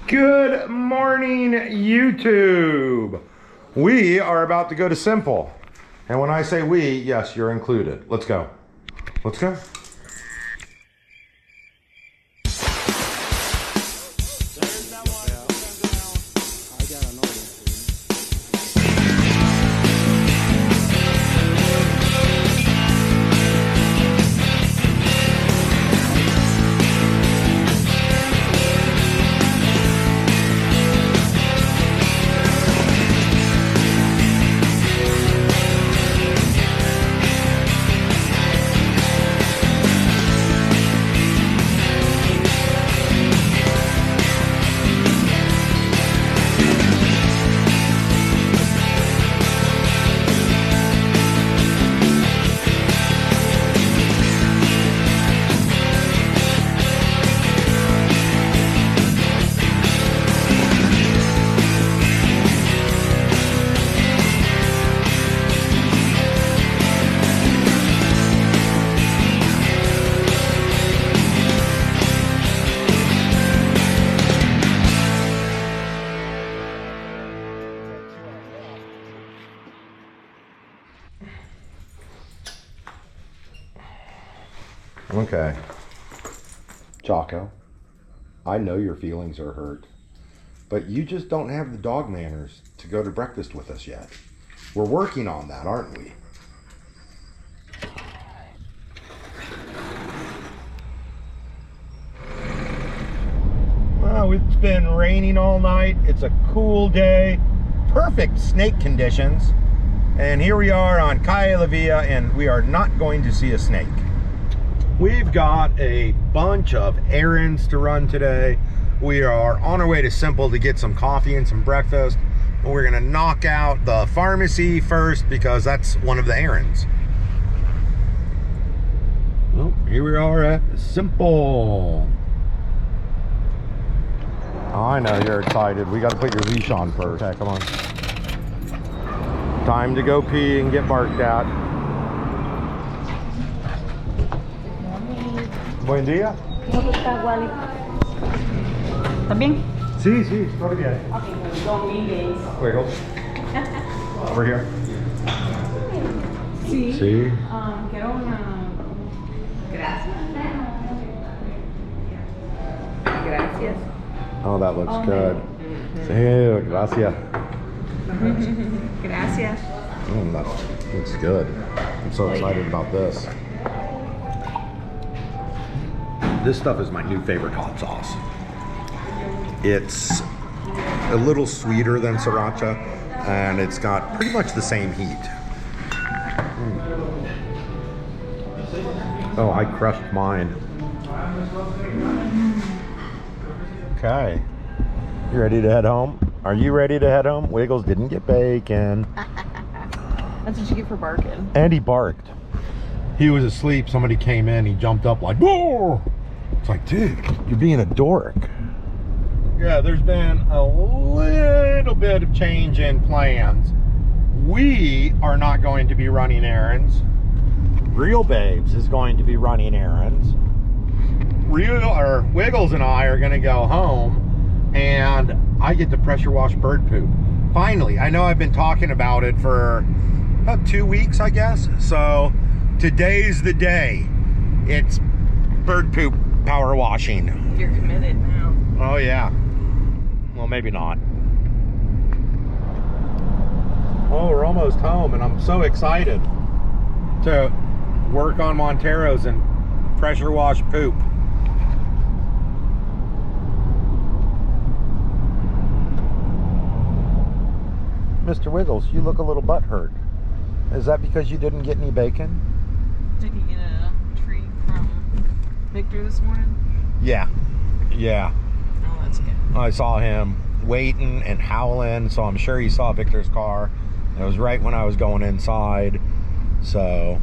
Good morning, YouTube. We are about to go to Simple. And when I say we, yes, you're included. Let's go. Let's go. Okay. Jocko, I know your feelings are hurt, but you just don't have the dog manners to go to breakfast with us yet. We're working on that, aren't we? Well, it's been raining all night. It's a cool day. Perfect snake conditions. And here we are on Calle La Villa, and we are not going to see a snake. We've got a bunch of errands to run today. We are on our way to Simple to get some coffee and some breakfast. We're gonna knock out the pharmacy first because that's one of the errands. Well, here we are at Simple. Oh, I know you're excited. We got to put your leash on first. Okay, come on. Time to go pee and get barked at. Buen día. ¿Cómo está, Wally? ¿Está bien? Sí, sí, todo bien. Okay, don't mean Wiggles. Over here. Sí. Sí. Quiero una... Gracias. Gracias. Oh, that looks good. Sí, gracias. Gracias. That looks good. I'm so excited about this. This stuff is my new favorite hot sauce. It's a little sweeter than sriracha, and it's got pretty much the same heat. Oh, I crushed mine. Okay. You ready to head home? Are you ready to head home? Wiggles didn't get bacon. That's what you get for barking. And he barked. He was asleep. Somebody came in. He jumped up like, whoa! It's like, dude, you're being a dork. Yeah, there's been a little bit of change in plans. We are not going to be running errands. Real Babes is going to be running errands. Wiggles and I are going to go home, and I get to pressure wash bird poop. Finally, I know I've been talking about it for about 2 weeks, I guess. So today's the day. It's bird poop power washing. You're committed now. Oh yeah. Well, maybe not. Oh, we're almost home, and I'm so excited to work on Monteros and pressure wash poop. Mr. Wiggles, you look a little butthurt. Is that because you didn't get any bacon? Did you get a treat from Victor this morning? Yeah. Yeah. Oh, that's good. I saw him waiting and howling, so I'm sure he saw Victor's car. It was right when I was going inside, so...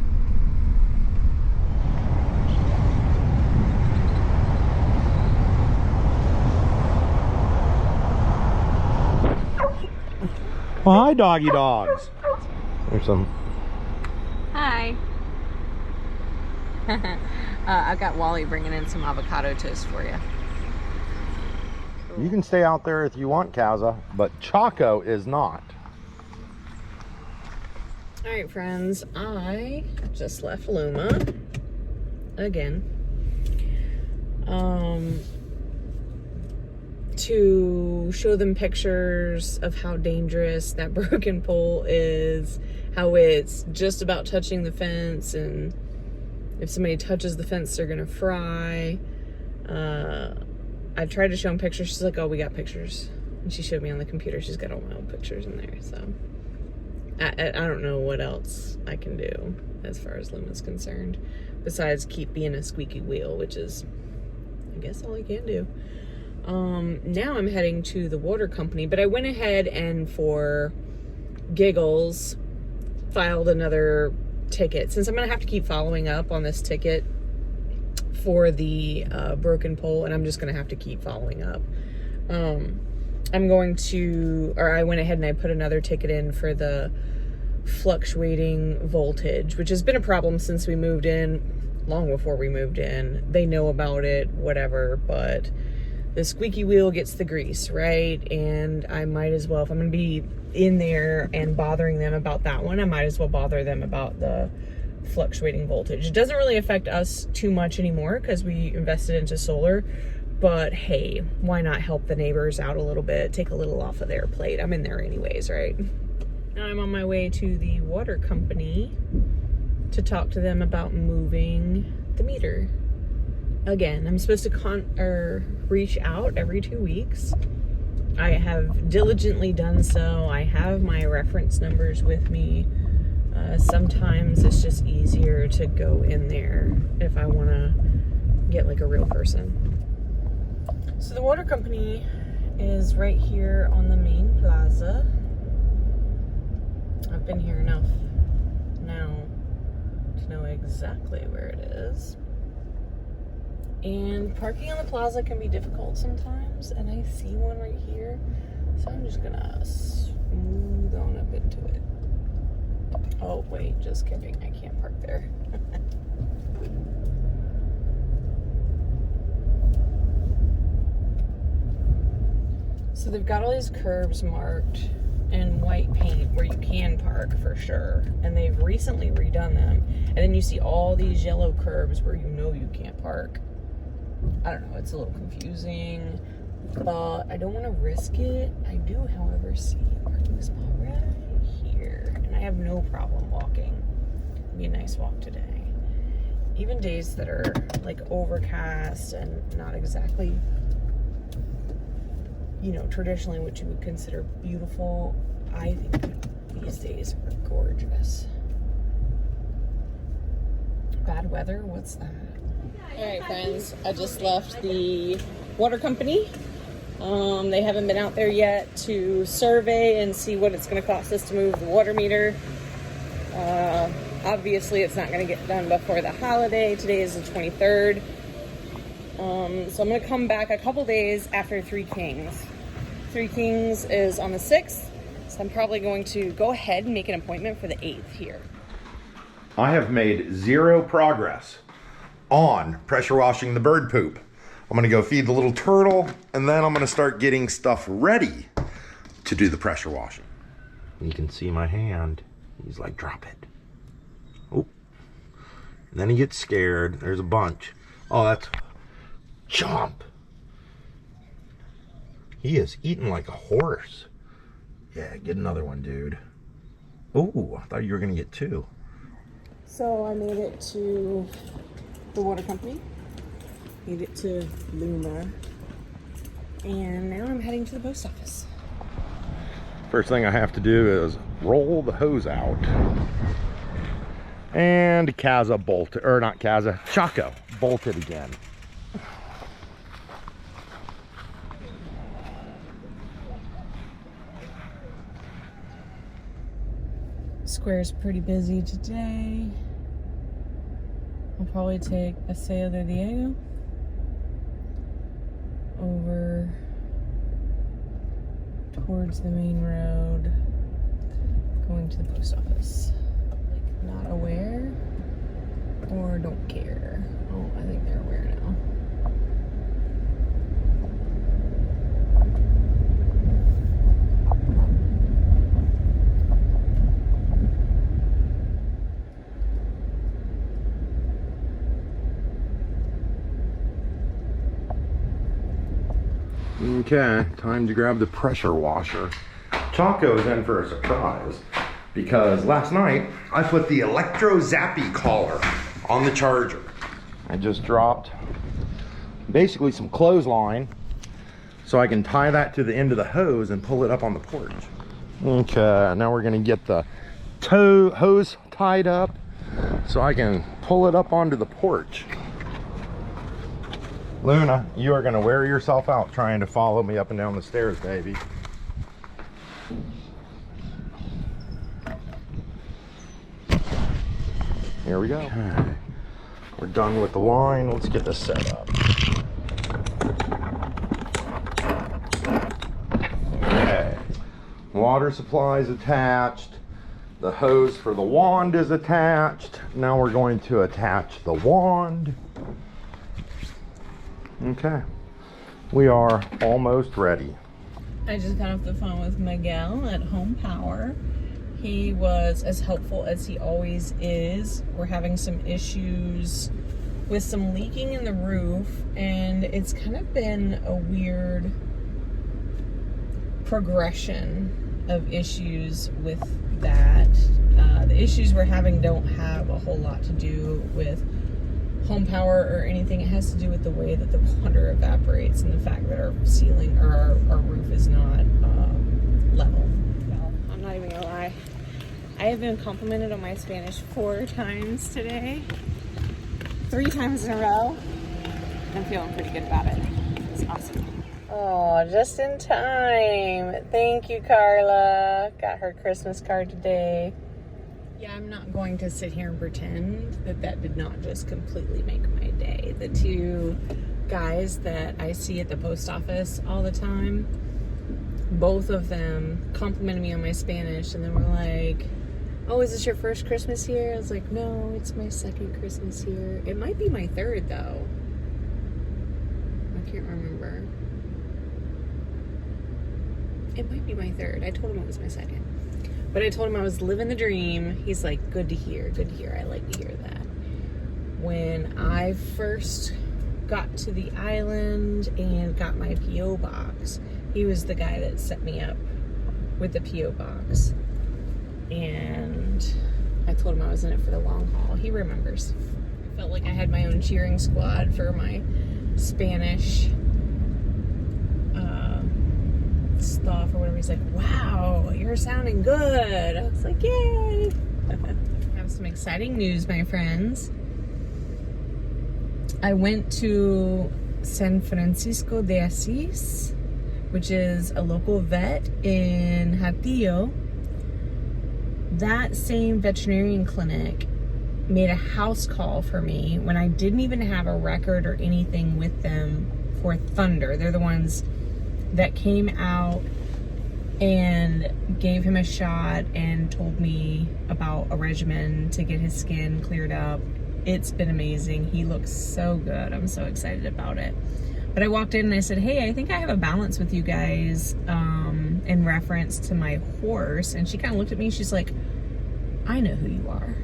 Well, hi, doggy dogs. There's some. Hi. I've got Wally bringing in some avocado toast for you. You can stay out there if you want, Kaza, but Chaco is not. All right, friends, I just left Luma again to show them pictures of how dangerous that broken pole is, how it's just about touching the fence, and if somebody touches the fence, they're gonna fry. I tried to show them pictures. She's like, oh, we got pictures. And she showed me on the computer. She's got all my old pictures in there. So I don't know what else I can do as far as Luma's concerned, besides keep being a squeaky wheel, which is, I guess, all I can do. Now I'm heading to the water company, but I went ahead and for giggles filed another ticket, since I'm gonna have to keep following up on this ticket for the broken pole, and I'm just gonna have to keep following up. I went ahead and I put another ticket in for the fluctuating voltage, which has been a problem since we moved in, long before we moved in. They know about it, whatever, but the squeaky wheel gets the grease, right? And I might as well, if I'm gonna be in there and bothering them about that one, I might as well bother them about the fluctuating voltage. It doesn't really affect us too much anymore because we invested into solar, but hey, why not help the neighbors out a little bit, take a little off of their plate? I'm in there anyways, right? Now I'm on my way to the water company to talk to them about moving the meter. Again, I'm supposed to reach out every 2 weeks. I have diligently done so. I have my reference numbers with me. Sometimes it's just easier to go in there if I want to get like a real person. So the water company is right here on the main plaza. I've been here enough now to know exactly where it is. And parking on the plaza can be difficult sometimes, and I see one right here, so I'm just gonna smooth on up into it. Oh wait, just kidding, I can't park there. So they've got all these curbs marked in white paint where you can park for sure, and they've recently redone them. And then you see all these yellow curbs where you know you can't park. I don't know, it's a little confusing, but I don't want to risk it. I do, however, see a parking spot right here, and I have no problem walking. It'll be a nice walk today. Even days that are like overcast and not exactly, you know, traditionally what you would consider beautiful, I think these days are gorgeous. Bad weather? What's that? Alright friends, I just left the water company. They haven't been out there yet to survey and see what it's going to cost us to move the water meter. Obviously it's not going to get done before the holiday. Today is the 23rd. So I'm going to come back a couple days after Three Kings. Three Kings is on the 6th, so I'm probably going to go ahead and make an appointment for the 8th here. I have made zero progress on pressure washing the bird poop. I'm gonna go feed the little turtle, and then I'm gonna start getting stuff ready to do the pressure washing. You can see my hand. He's like, drop it. Oh. And then he gets scared. There's a bunch. Oh, that's chomp. He is eating like a horse. Yeah, get another one, dude. Oh, I thought you were gonna get two. So I made it to the water company, made it to Luma, and now I'm heading to the post office. First thing I have to do is roll the hose out. And Kaza bolted, or not Kaza, Chaco bolted again. Square's pretty busy today. I'll probably take Paseo de Diego over towards the main road, going to the post office. Like, not aware or don't care. Oh, I think they're aware now. Okay, time to grab the pressure washer. Chaco's in for a surprise because last night I put the electro zappy collar on the charger. I just dropped basically some clothesline so I can tie that to the end of the hose and pull it up on the porch. Okay, now we're gonna get the hose tied up so I can pull it up onto the porch. Luna, you are gonna wear yourself out trying to follow me up and down the stairs, baby. Here we go. Okay. We're done with the line. Let's get this set up. Okay. Water supply is attached. The hose for the wand is attached. Now we're going to attach the wand. Okay. We are almost ready. I just got off the phone with Miguel at Home Power. He was as helpful as he always is. We're having some issues with some leaking in the roof, and it's kind of been a weird progression of issues with that. The issues we're having don't have a whole lot to do with Home Power or anything. It has to do with the way that the water evaporates and the fact that our ceiling or our roof is not level. Well, I'm not even gonna lie. I have been complimented on my Spanish 4 times today. 3 times in a row. I'm feeling pretty good about it. It's awesome. Oh, just in time. Thank you, Carla. Got her Christmas card today. Yeah, I'm not going to sit here and pretend that that did not just completely make my day. The 2 guys that I see at the post office all the time, both of them complimented me on my Spanish, and then were like, oh, is this your first Christmas here? I was like, no, it's my 2nd Christmas here. It might be my 3rd, though. I can't remember. It might be my 3rd. I told him it was my 2nd. But I told him I was living the dream. He's like, good to hear, good to hear. I like to hear that. When I first got to the island and got my P.O. box, he was the guy that set me up with the P.O. box. And I told him I was in it for the long haul. He remembers. I felt like I had my own cheering squad for my Spanish stuff or whatever. He's like, wow, you're sounding good. I was like, yay. I have some exciting news, my friends. I went to San Francisco de Asís, which is a local vet in Hatillo. That same veterinarian clinic made a house call for me when I didn't even have a record or anything with them for Thunder. They're the ones that came out and gave him a shot and told me about a regimen to get his skin cleared up. It's been amazing. He looks so good. I'm so excited about it. But I walked in and I said, hey, I think I have a balance with you guys in reference to my horse. And she kind of looked at me. She's like, I know who you are.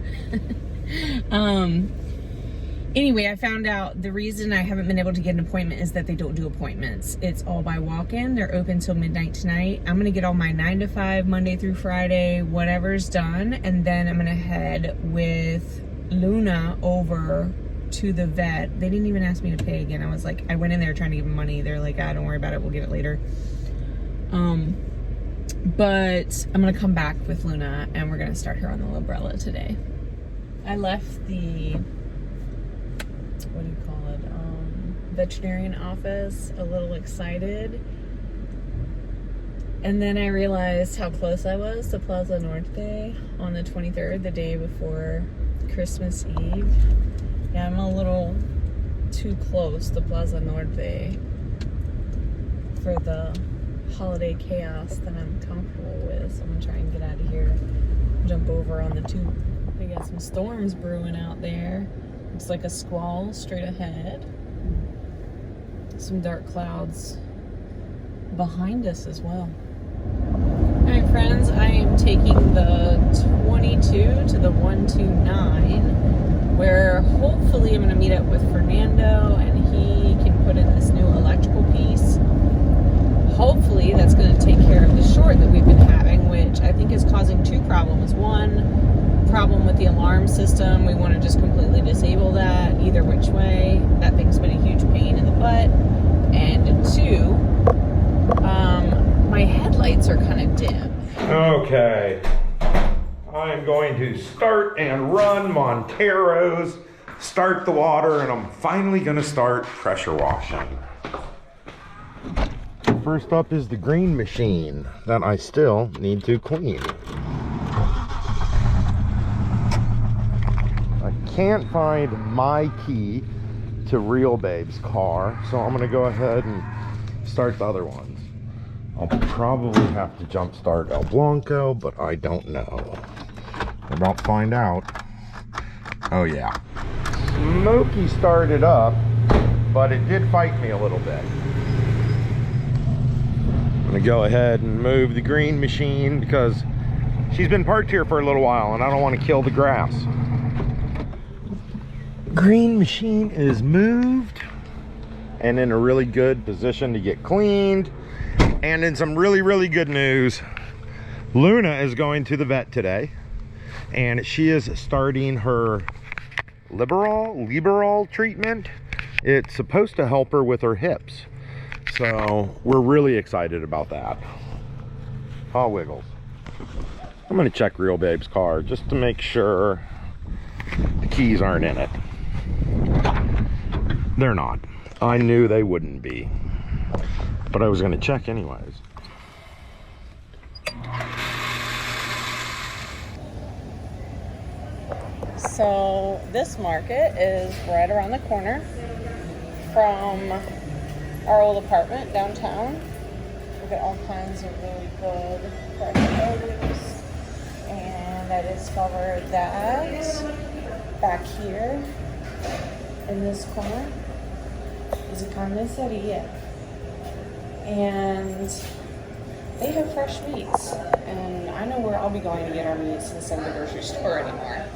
Anyway, I found out the reason I haven't been able to get an appointment is that they don't do appointments. It's all by walk-in. They're open till midnight tonight. I'm going to get all my 9 to 5, Monday through Friday, whatever's done. And then I'm going to head with Luna over to the vet. They didn't even ask me to pay again. I was like, I went in there trying to give them money. They're like, don't worry about it. We'll get it later. But I'm going to come back with Luna and we're going to start her on the Librella today. I left the... what do you call it, veterinarian office a little excited, and then I realized how close I was to Plaza Norte on the 23rd, the day before Christmas Eve. Yeah, I'm a little too close to Plaza Norte for the holiday chaos that I'm comfortable with, so I'm gonna try and get out of here, jump over on the tube. We got some storms brewing out there. Looks like a squall straight ahead. Some dark clouds behind us as well. Alright friends, I am taking the 22 to the 129, where hopefully I'm going to meet up with Fernando and he can put in this new electrical piece. take care of the short that we've been having, which I think is causing two problems. One problem with the alarm system. We want to just completely disable that either which way. That thing's been a huge pain in the butt. And two, my headlights are kind of dim. Okay. I'm going to start and run Montero's, start the water, and I'm finally going to start pressure washing. First up is the green machine that I still need to clean. I can't find my key to Real Babe's car, so I'm going to go ahead and start the other ones. I'll probably have to jump start El Blanco, but I don't know. We're about to find out. Oh yeah. Smokey started up, but it did fight me a little bit. I'm gonna go ahead and move the green machine because she's been parked here for a little while and I don't want to kill the grass. Green machine is moved and in a really good position to get cleaned. And in some really good news, Luna is going to the vet today and she is starting her Liberal treatment. It's supposed to help her with her hips. So we're really excited about that. Paw Wiggles. I'm gonna check Real Babe's car just to make sure the keys aren't in it. They're not. I knew they wouldn't be, but I was gonna check anyways. So this market is right around the corner from our old apartment downtown. We've got all kinds of really good fresh produce. And I discovered that back here in this corner is a carniceria. And they have fresh meats. And I know where I'll be going to get our meats instead of the grocery store anymore.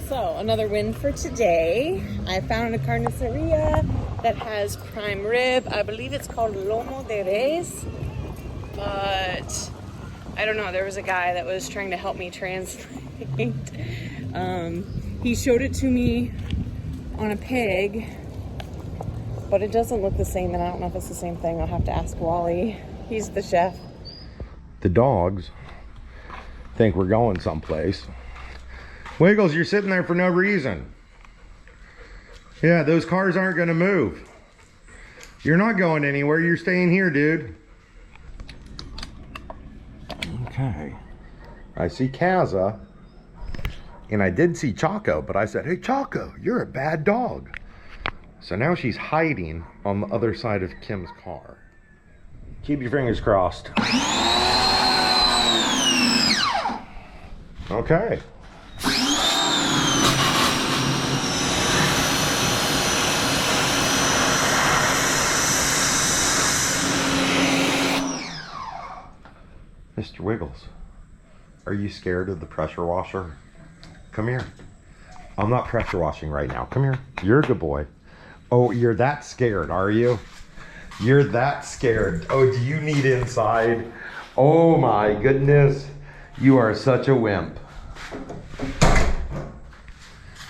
So, another win for today. I found a carniceria that has prime rib. I believe it's called Lomo de Res. But, I don't know. There was a guy that was trying to help me translate. He showed it to me on a pig. But it doesn't look the same. And I don't know if it's the same thing. I'll have to ask Wally. He's the chef. The dogs think we're going someplace. Wiggles, you're sitting there for no reason. Yeah, those cars aren't gonna move. You're not going anywhere, you're staying here, dude. Okay. I see Kaza, and I did see Choco, but I said, hey Choco, you're a bad dog. So now she's hiding on the other side of Kim's car. Keep your fingers crossed. Okay. Mr. Wiggles, are you scared of the pressure washer? Come here. I'm not pressure washing right now. Come here. You're a good boy. Oh, you're that scared, are you? You're that scared. Oh, do you need inside? Oh my goodness. You are such a wimp.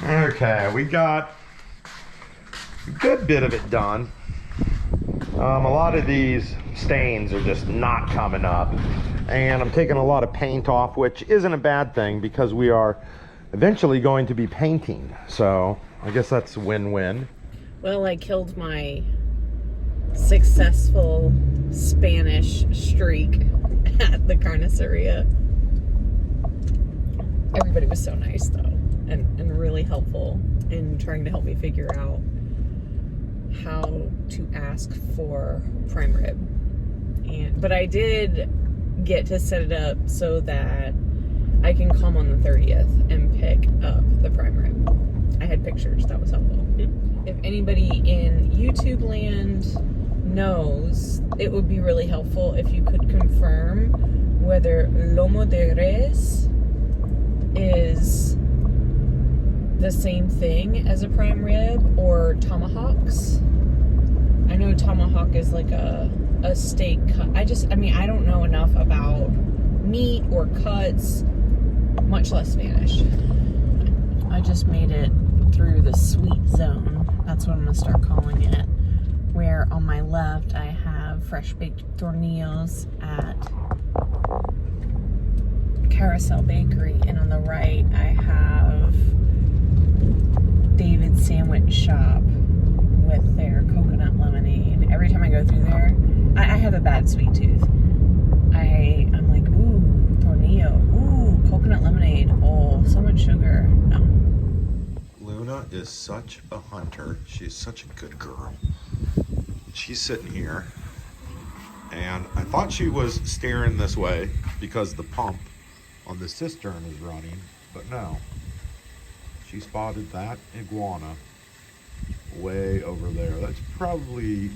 Okay, we got a good bit of it done. A lot of these stains are just not coming up. And I'm taking a lot of paint off, which isn't a bad thing because we are eventually going to be painting. So I guess that's a win-win. Well, I killed my successful Spanish streak at the carniceria. Everybody was so nice though, and really helpful in trying to help me figure out how to ask for prime rib. But I did get to set it up so that I can come on the 30th and pick up the prime rib. I had pictures, that was helpful. If anybody in YouTube land knows, it would be really helpful if you could confirm whether Lomo de res is the same thing as a prime rib or tomahawks. I know tomahawk is like a steak cut. I mean, I don't know enough about meat or cuts, much less Spanish. I just made it through the sweet zone. That's what I'm gonna start calling it. Where on my left I have fresh baked tornillos at Carousel Bakery, and on the right I have David's Sandwich Shop with their coconut lemonade. Every time I go through there, I have a bad sweet tooth. I'm like, ooh, tornillo, ooh, coconut lemonade, oh, so much sugar. No. Luna is such a hunter. She's such a good girl. She's sitting here, and I thought she was staring this way because the pump on the cistern is running, but no. She spotted that iguana way over there. That's probably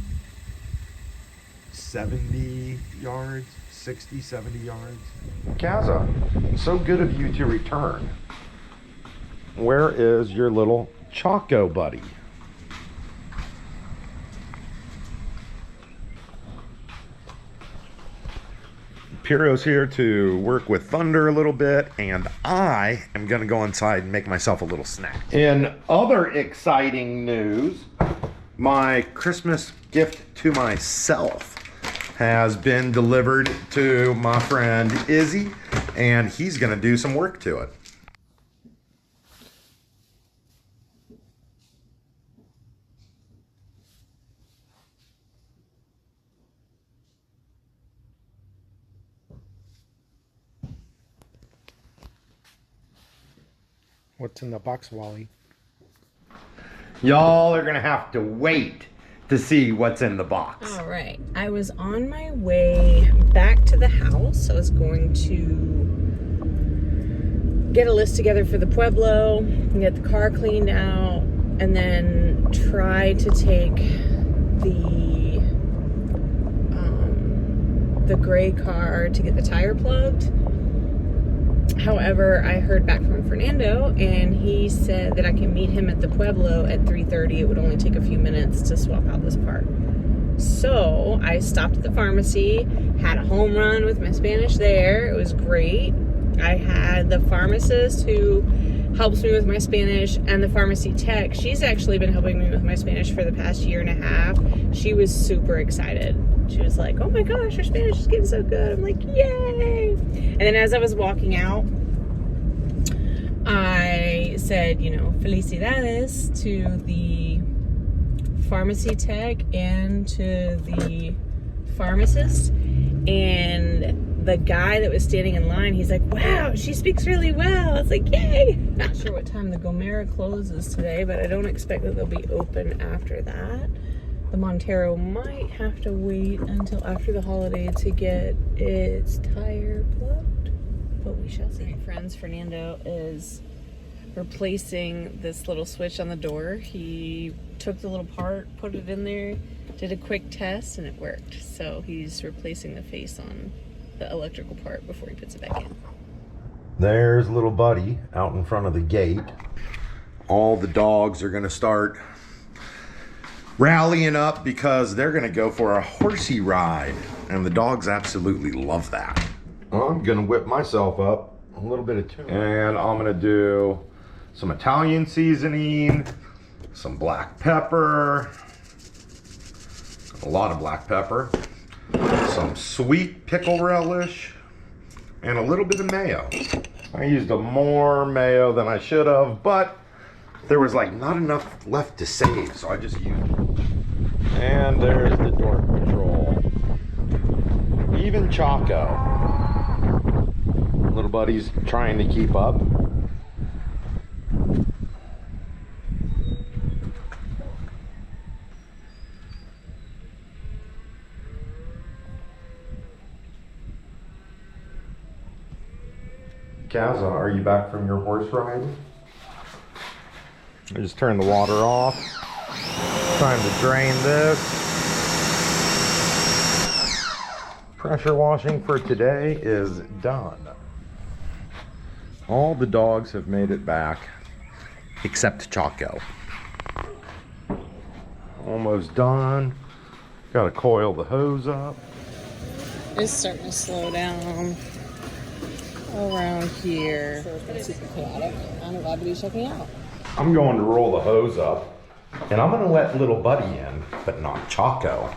70 yards, 60, 70 yards. Kaza, so good of you to return. Where is your little Choco buddy? Piro's here to work with Thunder a little bit, and I am gonna go inside and make myself a little snack. In other exciting news, my Christmas gift to myself has been delivered to my friend Izzy, and he's gonna do some work to it. What's in the box, Wally? Y'all are gonna have to wait to see what's in the box. All right, I was on my way back to the house. I was going to get a list together for the Pueblo, get the car cleaned out, and then try to take the gray car to get the tire plugged. However, I heard back from Fernando, and he said that I can meet him at the Pueblo at 3:30. It would only take a few minutes to swap out this part. So I stopped at the pharmacy, had a home run with my Spanish there. It was great. I had the pharmacist who helps me with my Spanish and the pharmacy tech. She's actually been helping me with my Spanish for the past year and a half. She was super excited. She was like, oh my gosh, your Spanish is getting so good. I'm like, yay. And then as I was walking out, I said, felicidades to the pharmacy tech and to the pharmacist. And the guy that was standing in line, he's like, wow, she speaks really well. It's like, yay. Not sure what time the Gomera closes today, but I don't expect that they'll be open after that. The Montero might have to wait until after the holiday to get its tire plugged, but we shall see. My friend's Fernando is replacing this little switch on the door. He took the little part, put it in there, did a quick test, and it worked. So he's replacing the face on the electrical part before he puts it back in. There's little buddy out in front of the gate. All the dogs are gonna start rallying up because they're gonna go for a horsey ride, and the dogs absolutely love that. I'm gonna whip myself up a little bit of tuna, and I'm gonna do some Italian seasoning, some black pepper, a lot of black pepper, some sweet pickle relish, and a little bit of mayo. I used more mayo than I should have, but there was like not enough left to save, so I just used it. And there's the door patrol. Even Choco. Little buddy's trying to keep up. Kaza, are you back from your horse ride? I just turned the water off. Time to drain this. Pressure washing for today is done. All the dogs have made it back except Chaco. Almost done. Gotta coil the hose up. It's starting to slow down around here. So it's been super chaotic. I'm glad to be checking out. I'm going to roll the hose up, and I'm gonna let little Buddy in, but not Chaco.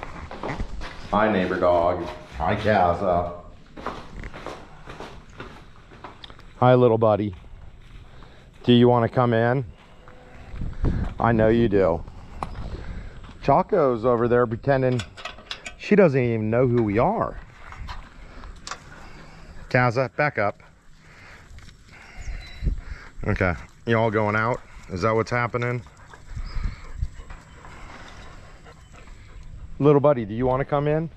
Hi, neighbor dog. Hi, Kaza. Hi, little buddy. Do you want to come in? I know you do. Chaco's over there pretending she doesn't even know who we are. Kaza, back up. Okay, you all going out? Is that what's happening? Little buddy, do you want to come in?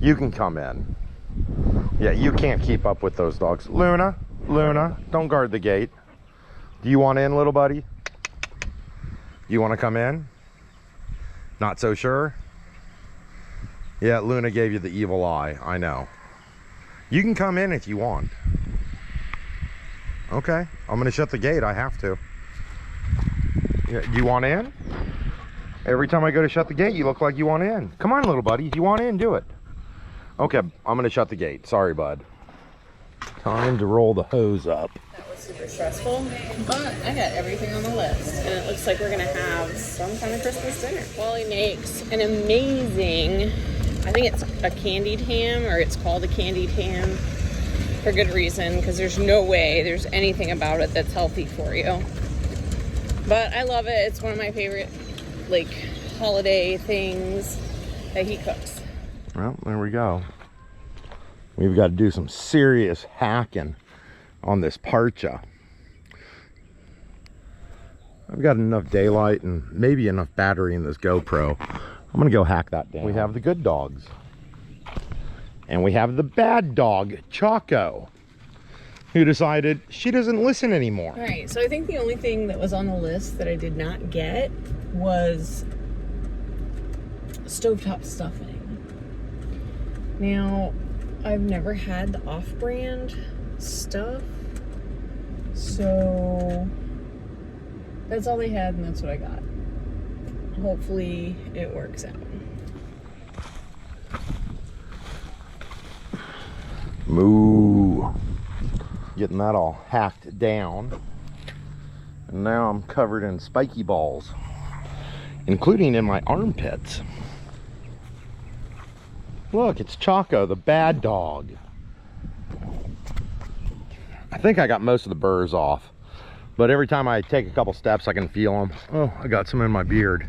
You can come in. Yeah, you can't keep up with those dogs. Luna, don't guard the gate. Do you want in, little buddy? You want to come in? Not so sure? Yeah, Luna gave you the evil eye, I know. You can come in if you want. Okay, I'm gonna shut the gate, I have to. Yeah, do you want in? Every time I go to shut the gate, you look like you want in. Come on, little buddy, if you want in, do it. Okay, I'm gonna shut the gate. Sorry, bud. Time to roll the hose up. That was super stressful, but I got everything on the list, and it looks like we're gonna have some kind of Christmas dinner. Wally makes an amazing, I think it's a candied ham, or it's called a candied ham, for good reason, because there's no way there's anything about it that's healthy for you. But I love it. It's one of my favorite, like, holiday things that he cooks. Well, there we go. We've got to do some serious hacking on this parcha. I've got enough daylight and maybe enough battery in this GoPro. I'm gonna go hack that down. We have the good dogs. And we have the bad dog, Chaco, who decided she doesn't listen anymore. All right, so I think the only thing that was on the list that I did not get was stovetop stuffing. Now, I've never had the off-brand stuff, so that's all they had and that's what I got. Hopefully it works out. Moo. Getting that all hacked down. And now I'm covered in spiky balls, including in my armpits. Look, it's Chaco, the bad dog. I think I got most of the burrs off, but every time I take a couple steps, I can feel them. Oh, I got some in my beard.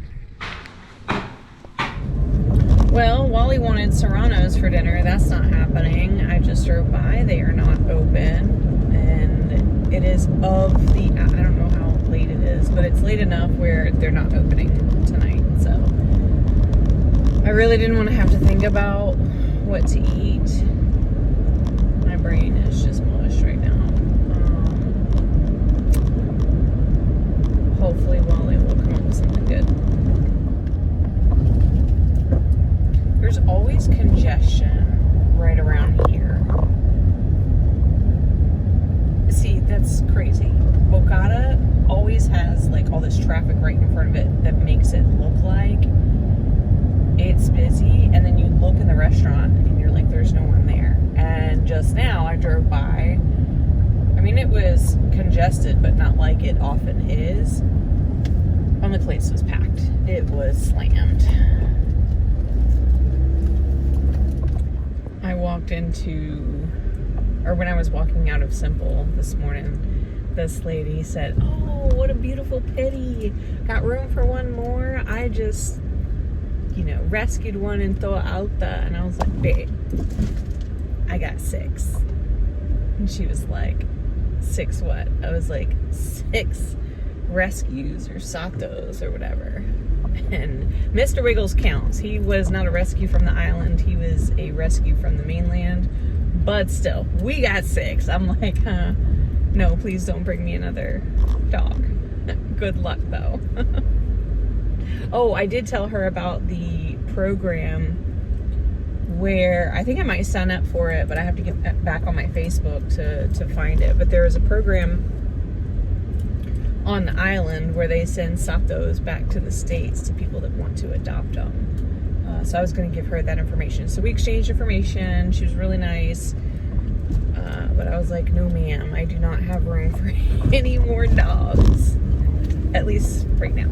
Well, Wally wanted Serranos for dinner. That's not happening. I just drove by. They are not open. And it is of the, I don't know how late it is, but it's late enough where they're not opening tonight. So I really didn't want to have to think about what to eat. My brain is just mush right now. Hopefully Wally will come up with something good. There's always congestion right around here. See, that's crazy. Bocata always has like all this traffic right in front of it that makes it look like it's busy, and then you look in the restaurant and you're like, there's no one there. And just now I drove by. I mean, it was congested, but not like it often is. And the place was packed. It was slammed. I walked into, or when I was walking out of Simple this morning, this lady said, "Oh, what a beautiful pitty. Got room for one more? I just, rescued one in Toa Alta." And I was like, "Babe, I got 6. And she was like, 6 what? I was like, 6 rescues or satos or whatever. And Mr. Wiggles counts. He was not a rescue from the island. He was a rescue from the mainland. But still, we got 6. I'm like, no, please don't bring me another dog. Good luck, though. Oh, I did tell her about the program where I think I might sign up for it, but I have to get back on my Facebook to find it. But there is a program on the island where they send Satos back to the States to people that want to adopt them. So I was going to give her that information. So we exchanged information. She was really nice. But I was like, no ma'am, I do not have room for any more dogs. At least right now.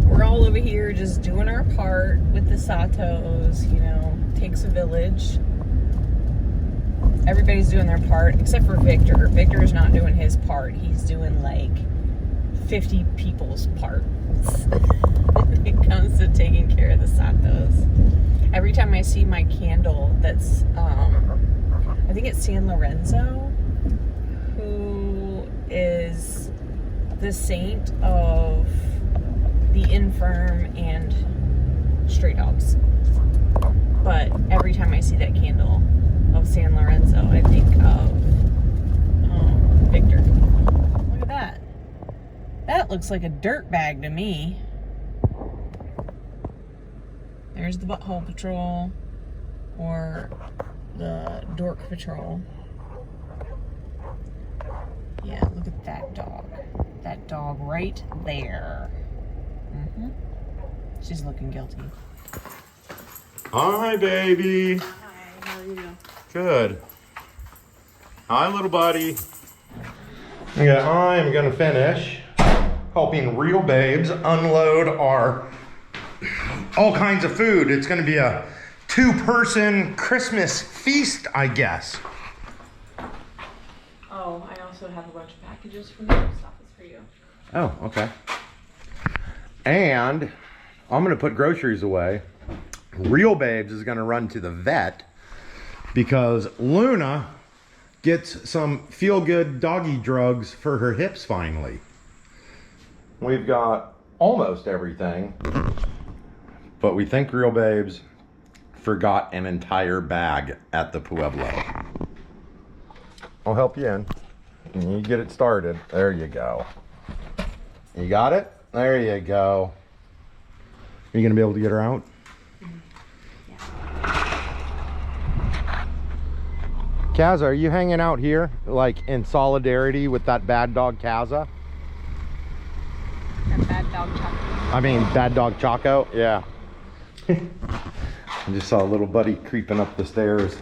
We're all over here just doing our part with the Satos. You know, takes a village. Everybody's doing their part except for Victor. Victor's not doing his part. He's doing like 50 people's parts when it comes to taking care of the Satos. Every time I see my candle that's, I think it's San Lorenzo, who is the saint of the infirm and stray dogs. But every time I see that candle of San Lorenzo, I think of Victor. Look at that. That looks like a dirt bag to me. There's the Butthole Patrol or the Dork Patrol. Yeah, look at that dog. That dog right there. Mm-hmm. She's looking guilty. Hi, baby. Hi, how are you? Good. Hi, little buddy. Okay, I'm gonna finish helping Real Babes unload our all kinds of food. It's gonna be a 2-person Christmas feast, I guess. Oh, I also have a bunch of packages from the post office for you. Oh, okay. And I'm gonna put groceries away. Real Babes is gonna run to the vet because Luna gets some feel-good doggy drugs for her hips finally. We've got almost everything, but we think Real Babes forgot an entire bag at the Pueblo. I'll help you in. You get it started. There you go. You got it? There you go. Are you gonna be able to get her out? Kaza, are you hanging out here, like in solidarity with that bad dog Kaza? That bad dog Choco. I mean, bad dog Choco? Yeah. I just saw a little buddy creeping up the stairs.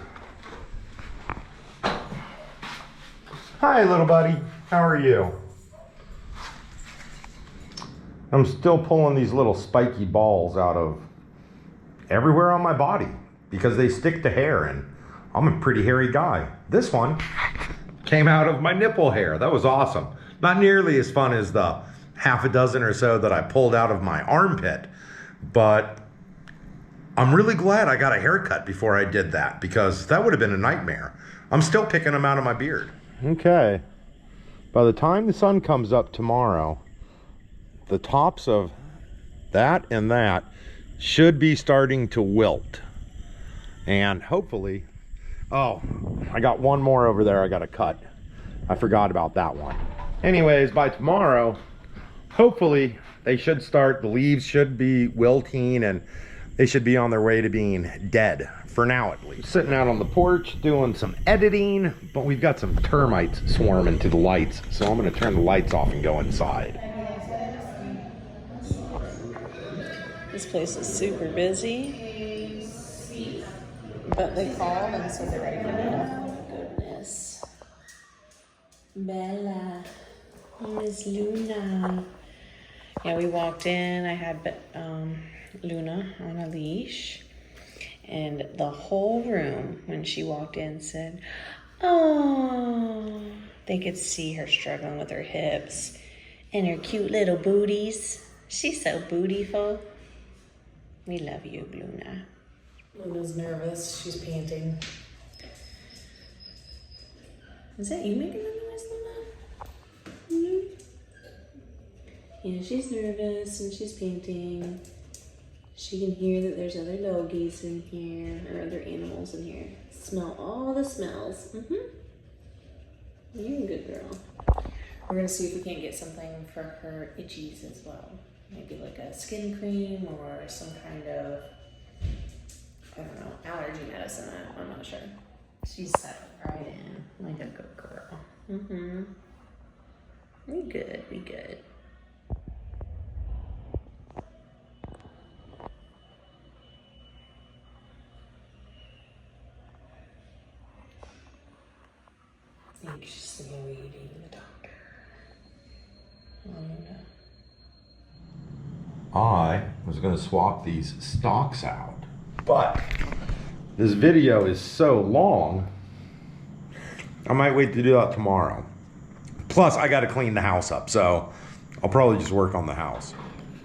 Hi, little buddy. How are you? I'm still pulling these little spiky balls out of everywhere on my body because they stick to hair, and I'm a pretty hairy guy. This one came out of my nipple hair. That was awesome. Not nearly as fun as the half a dozen or so that I pulled out of my armpit, but I'm really glad I got a haircut before I did that because that would have been a nightmare. I'm still picking them out of my beard. Okay. By the time the sun comes up tomorrow, the tops of that and that should be starting to wilt. And hopefully, oh, I got one more over there I got to cut. I forgot about that one. Anyways, by tomorrow, hopefully they should start, the leaves should be wilting and they should be on their way to being dead, for now at least. Sitting out on the porch doing some editing, but we've got some termites swarming to the lights, so I'm gonna turn the lights off and go inside. This place is super busy, but they called and said they're ready for me. Oh goodness. Bella, Miss Luna. Yeah, we walked in, I had Luna on a leash, and the whole room, when she walked in, said, oh, they could see her struggling with her hips and her cute little booties. She's so bootyful. We love you, Luna. Luna's nervous. She's panting. Is that you making that noise, Luna? Mm-hmm. Yeah, she's nervous and she's panting. She can hear that there's other doggies in here, or other animals in here. Smell all the smells. Mm-hmm. You're a good girl. We're gonna see if we can't get something for her itchies as well. Maybe like a skin cream or some kind of I don't know, allergy medicine. I'm not sure. She's settled right in like a good girl. Mm-hmm. We good, we good. Anxiously awaiting the doctor. I was going to swap these stalks out, but this video is so long, I might wait to do that tomorrow. Plus, I got to clean the house up, so I'll probably just work on the house.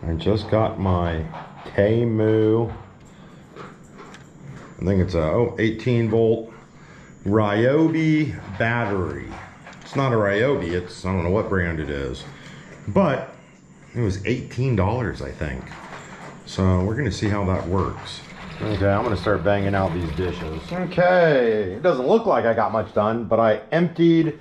I just got my Temu, I think it's a 18 volt Ryobi battery. It's not a Ryobi, it's, I don't know what brand it is, but it was $18, I think. So we're gonna see how that works. Okay, I'm gonna start banging out these dishes. Okay, it doesn't look like I got much done, but I emptied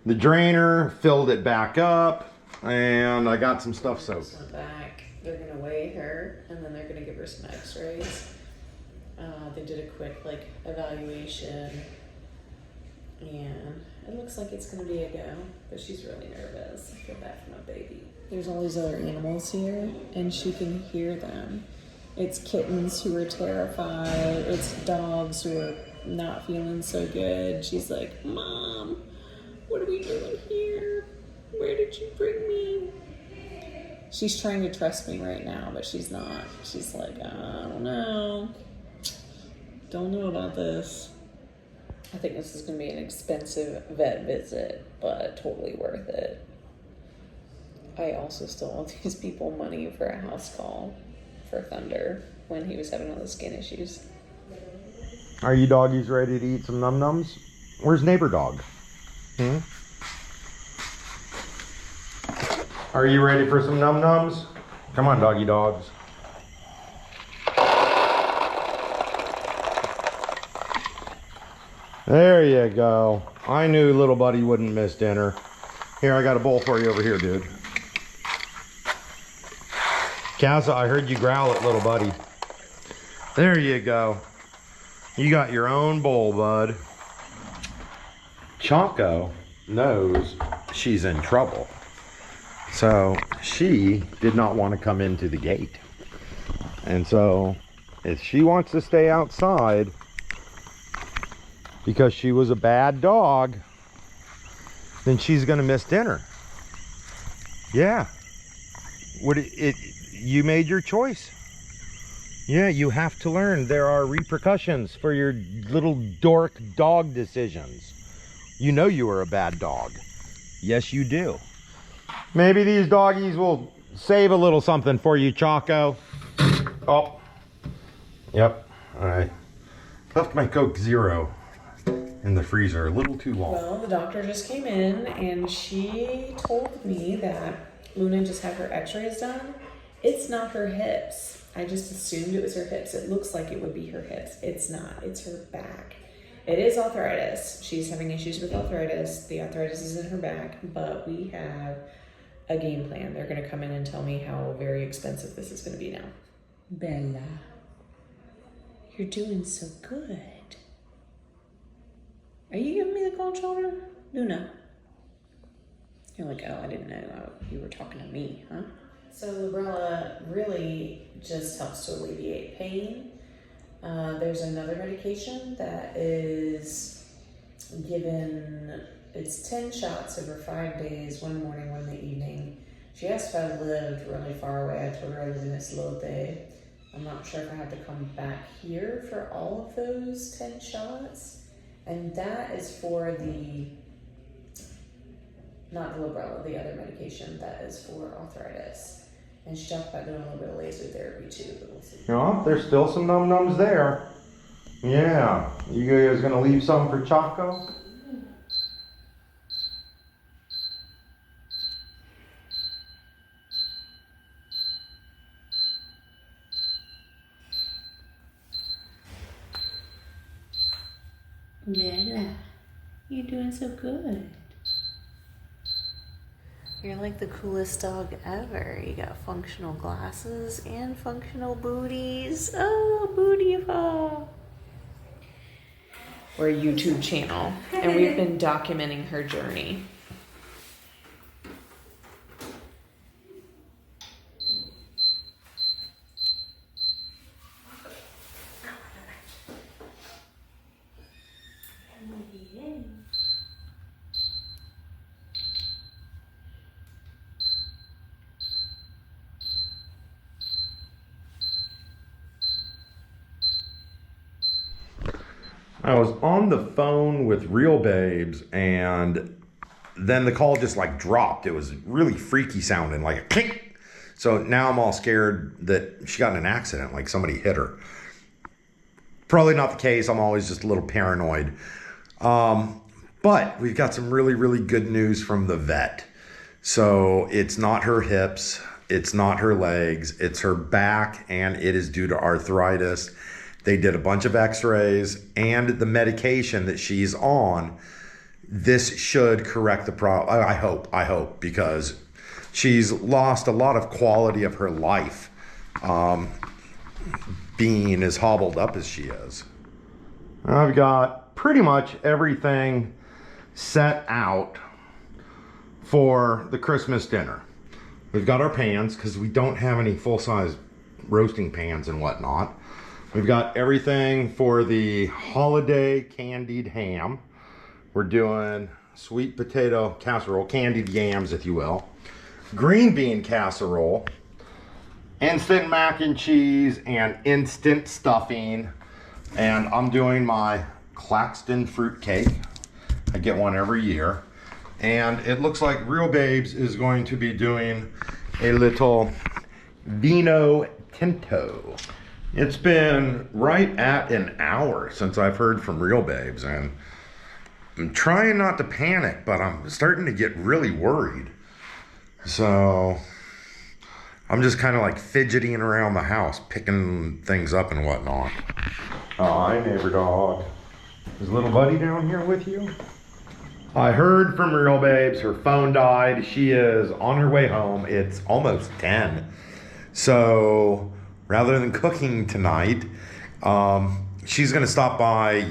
the drainer, filled it back up, and I got some stuff soaked. Back, they're gonna weigh her, and then they're gonna give her some x-rays. They did a quick evaluation, and it looks like it's gonna be a go, but she's really nervous. I feel bad for my baby. There's all these other animals here, and she can hear them. It's kittens who are terrified. It's dogs who are not feeling so good. She's like, Mom, what are we doing here? Where did you bring me? She's trying to trust me right now, but she's not. She's like, I don't know. Don't know about this. I think this is going to be an expensive vet visit, but totally worth it. I also still owe these people money for a house call for Thunder when he was having all the skin issues. Are you doggies ready to eat some num-nums? Where's neighbor dog? Are you ready for some num-nums? Come on, doggy dogs. There you go. I knew little buddy wouldn't miss dinner. Here, I got a bowl for you over here, dude. Casa, I heard you growl at little buddy. There you go. You got your own bowl, bud. Choco knows she's in trouble. So she did not want to come into the gate. And so if she wants to stay outside because she was a bad dog, then she's gonna miss dinner. Yeah. You made your choice. Yeah, you have to learn there are repercussions for your little dork dog decisions. You know you were a bad dog. Yes, you do. Maybe these doggies will save a little something for you, Choco. Oh. Yep. All right. Left my Coke Zero in the freezer a little too long. Well, the doctor just came in and she told me that Luna just had her x-rays done. It's not her hips. I just assumed it was her hips. It looks like it would be her hips. It's not. It's her back. It is arthritis. She's having issues with arthritis. The arthritis is in her back, but we have a game plan. They're going to come in and tell me how very expensive this is going to be now. Bella, you're doing so good. Are you giving me the cold shoulder? Luna. You're like, oh, I didn't know you were talking to me, huh? So Librela really just helps to alleviate pain. There's another medication that is given, it's 10 shots over 5 days, one morning, one in the evening. She asked if I lived really far away. I told her I live in Islote. I'm not sure if I have to come back here for all of those 10 shots. And that is for the, not the Librela, the other medication that is for arthritis. And she talked about doing a little bit of laser therapy too, but we'll see. Oh, there's still some num-nums there. Yeah. You guys gonna leave some for Choco? Bella, you're doing so good. You're like the coolest dog ever. You got functional glasses and functional booties. Oh, booty of all. We're a YouTube channel, and we've been documenting her journey. I was on the phone with Real Babes, and then the call just like dropped. It was really freaky sounding, like a clink. So now I'm all scared that she got in an accident, like somebody hit her. Probably not the case. I'm always just a little paranoid. But we've got some really, really good news from the vet. So it's not her hips, it's not her legs, it's her back, and it is due to arthritis. They did a bunch of x-rays, and the medication that she's on, this should correct the problem. I hope, because she's lost a lot of quality of her life, being as hobbled up as she is. I've got pretty much everything set out for the Christmas dinner. We've got our pans, because we don't have any full-size roasting pans and whatnot. We've got everything for the holiday candied ham. We're doing sweet potato casserole, candied yams, if you will. Green bean casserole, instant mac and cheese, and instant stuffing. And I'm doing my Claxton fruit cake. I get one every year. And it looks like Real Babes is going to be doing a little vino tinto. It's been right at an hour since I've heard from Real Babes, and I'm trying not to panic, but I'm starting to get really worried. So I'm just kind of like fidgeting around the house, picking things up and whatnot. Oh, hi, neighbor dog. Is little buddy down here with you? I heard from Real Babes, her phone died. She is on her way home. It's almost 10. So rather than cooking tonight, she's gonna stop by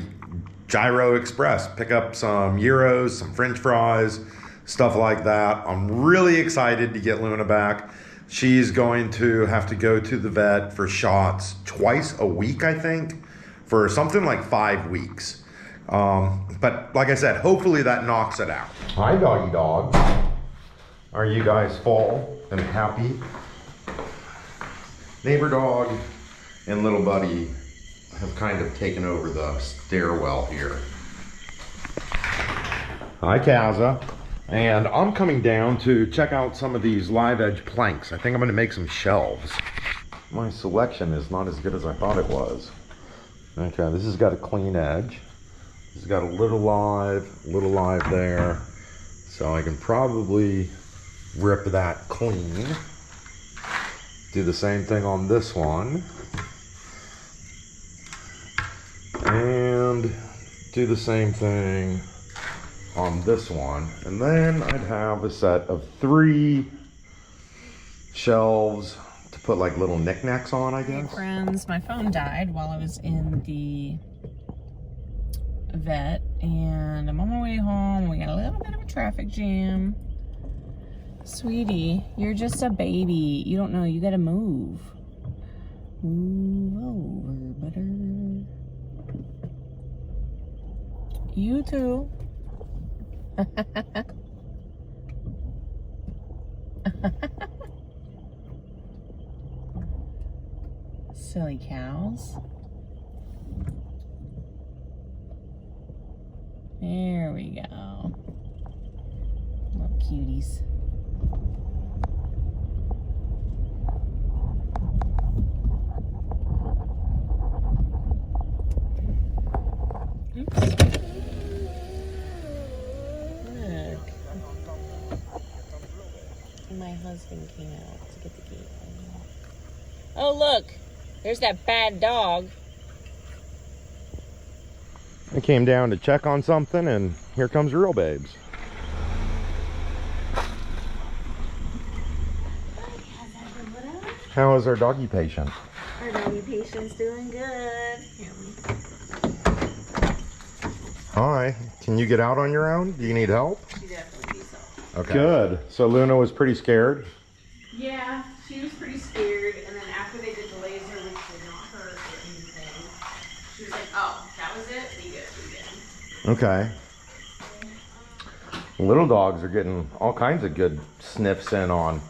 Gyro Express, pick up some gyros, some French fries, stuff like that. I'm really excited to get Luna back. She's going to have to go to the vet for shots twice a week, I think, for something like 5 weeks. But like I said, hopefully that knocks it out. Hi, doggy dog. Are you guys full and happy? Neighbor dog and little buddy have kind of taken over the stairwell here. Hi, Kaza. And I'm coming down to check out some of these live edge planks. I think I'm gonna make some shelves. My selection is not as good as I thought it was. Okay, this has got a clean edge. This has got a little live there. So I can probably rip that clean. Do the same thing on this one. And do the same thing on this one. And then I'd have a set of 3 shelves to put like little knickknacks on, I guess. Hey friends, my phone died while I was in the vet, and I'm on my way home. We got a little bit of a traffic jam. Sweetie, you're just a baby. You don't know, you gotta move. Move over, butter. You too. Silly cows. There we go. Little cuties. Oops. Look. My husband came out to get the gate. Oh, look. There's that bad dog. I came down to check on something, and here comes Real Babes. How is our doggy patient? Our doggy patient's doing good. Hi. Can you get out on your own? Do you need help? She definitely needs help. Okay. Good. So Luna was pretty scared. Yeah, she was pretty scared, and then after they did the laser, which did not hurt or anything, she was like, oh, that was it? We good. Okay. Little dogs are getting all kinds of good sniffs in on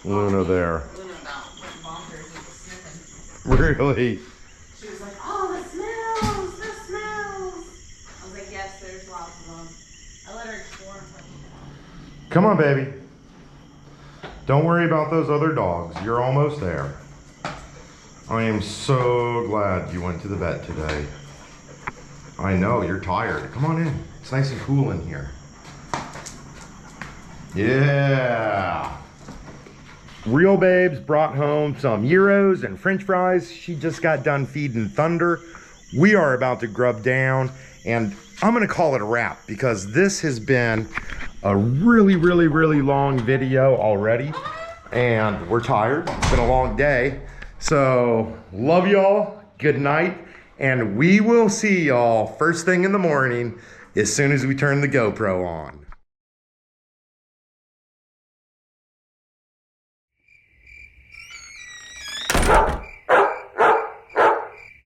Luna there. Luna about went bonkers with the sniffing. Really? She was like, oh, the smells, the smells. I was like, yes, there's lots of them. I let her explore. Come on, baby. Don't worry about those other dogs. You're almost there. I am so glad you went to the vet today. I know, you're tired. Come on in. It's nice and cool in here. Yeah. Real Babes brought home some gyros and french fries. She just got done feeding Thunder. We are about to grub down, and I'm gonna call it a wrap because this has been a really long video already, and we're tired. It's been a long day. So love y'all, good night, and we will see y'all first thing in the morning as soon as we turn the GoPro on.